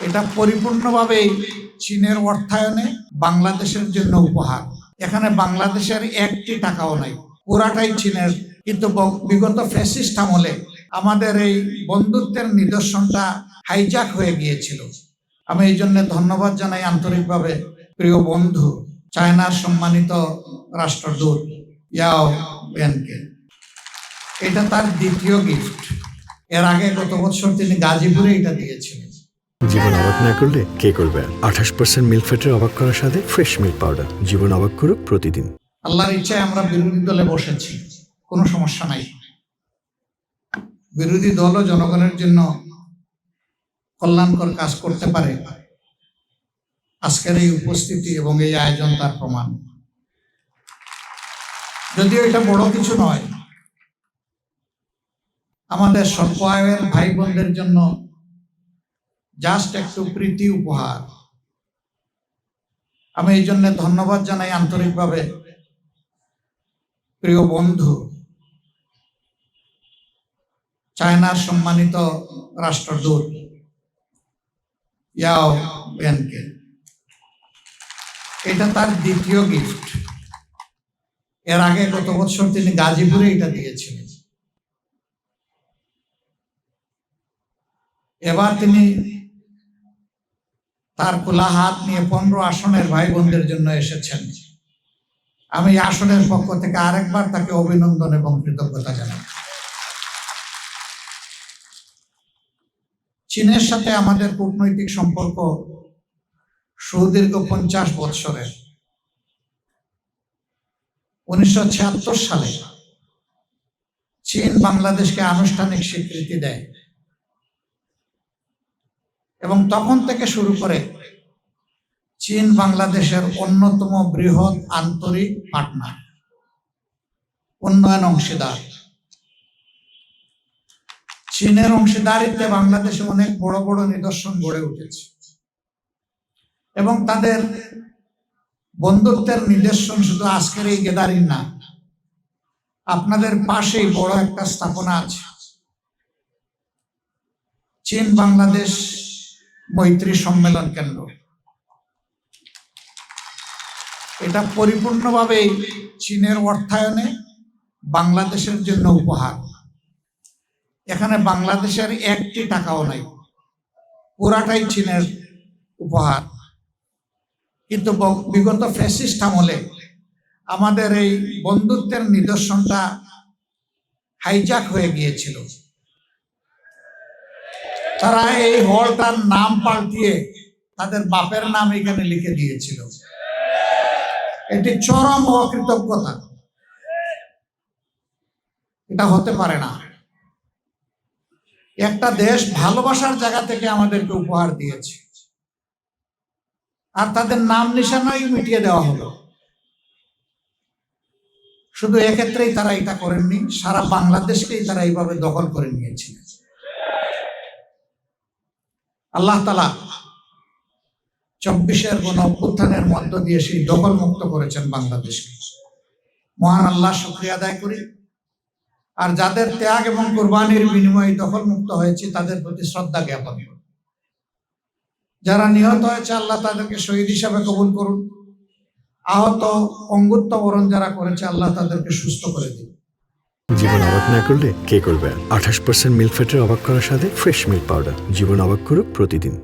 এটা পরিপূর্ণভাবেই চীনের অর্থায়নে বাংলাদেশের জন্য উপহার। এখানে বাংলাদেশের একটি টাকাও নাই, পুরাটাই চীনের। কিন্তু বিগত ফ্যাসিস্ট আমলে আমাদের এই বন্ধুত্বের নিদর্শনটা হাইজ্যাক হয়ে গিয়েছিল। আমি এই জন্য ধন্যবাদ জানাই আন্তরিকভাবে প্রিয় বন্ধু চায়নার সম্মানিত রাষ্ট্রদূত ইয়াও ওয়েনকে। এটা তার দ্বিতীয় গিফট। এর আগে গত বছর তিনি গাজীপুরে এটা দিয়েছিলেন। জীবন অবাক না করলে কে করবে? 28% মিল্ক ফ্যাটের অবাক করার সাথে ফ্রেশ মিল্ক পাউডার। জীবন অবাক করুক প্রতিদিন। আল্লাহর ইচ্ছায় আমরা বিরোধী দলে বসেছি, কোনো সমস্যা নাই। বিরোধী দলও জনগণের জন্য কল্যাণকর কাজ করতে পারে। আজকের এই উপস্থিতি এবং এই আয়োজন তার প্রমাণ। যদিও এটা বড় কিছু নয়, আমাদের স্বল্প আয়ের ভাই বোনদের জন্য জাস্ট একটু প্রীতি উপহার। আমি এই জন্য ধন্যবাদ জানাই আন্তরিকভাবে প্রিয় বন্ধু চায়নার সম্মানিত রাষ্ট্রদূত ইয়াও ওয়েনকে। এটা তার দ্বিতীয় গিফট। এর আগে গত বছর তিনি গাজীপুরে এটা দিয়েছিলেন। এবার তিনি তার খোলা হাত নিয়ে 15 আসনের ভাই বোনদের জন্য এসেছেন। আমি আসনের পক্ষ থেকে আরেকবার তাকে অভিনন্দন এবং কৃতজ্ঞতা জানাই। চীনের সাথে আমাদের কূটনৈতিক সম্পর্ক সুদীর্ঘ 50 বৎসরের। 1976 সালে চীন বাংলাদেশকে আনুষ্ঠানিক স্বীকৃতি দেয় এবং তখন থেকে শুরু করে চীন বাংলাদেশের অন্যতম বৃহৎ আন্তরিক পার্টনার, উন্নয়ন অংশীদার। চীনের অংশীদারিত্বে বাংলাদেশে অনেক বড় বড় নিদর্শন গড়ে উঠেছে এবং তাদের বন্ধুত্বের নিদর্শন শুধু আজকের এই গ্যাদারিং না, আপনাদের পাশেই বড় একটা স্থাপনা আছে, চীন বাংলাদেশ মৈত্রী সম্মেলন কেন্দ্র। এটা পরিপূর্ণভাবেই চীনের অর্থায়নে বাংলাদেশের জন্য উপহার। এখানে বাংলাদেশের একটি টাকাও নাই, পুরাটাই চীনের উপহার। কিন্তু বিগত ফ্যাসিস্ট আমলে আমাদের এই বন্ধুত্বের নিদর্শনটা হাইজ্যাক হয়ে গিয়েছিল। তারা এই হলটার নাম পাল্টিয়ে তাদের বাপের নাম এখানে লিখে দিয়েছিল। এটি চরম অকৃতজ্ঞতা। এটা হতে পারে না। একটা দেশ ভালোবাসার জায়গা থেকে আমাদেরকে উপহার দিয়েছে, আর তাদের নাম নিশানাই মিটিয়ে দেওয়া হলো। শুধু এক্ষেত্রেই তারা এটা করেননি, সারা বাংলাদেশকেই তারা এইভাবে দখল করে নিয়েছিলেন। আল্লাহ তাআলা 24-এর গণঅভ্যুত্থানের মধ্য দিয়ে সেই দখল মুক্ত করেছেন বাংলাদেশকে। মহান আল্লাহ শুকরিয়া আদায় করি। আর যাদের ত্যাগ এবং কুরবানির বিনিময়ে দখল মুক্ত হয়েছে তাদের প্রতি শ্রদ্ধা জ্ঞাপন করুন। যারা নিহত হয়েছে আল্লাহ তাদেরকে শহীদ হিসাবে কবুল করুন। আহত অঙ্গুত্ব বরণ যারা করেছে আল্লাহ তাদেরকে সুস্থ করে দিন। জীবন অবাক না করলে কে করবে? 28% মিল্ক ফ্যাটের অবাক করার সাথে ফ্রেশ মিল্ক পাউডার। জীবন অবাক করুক প্রতিদিন।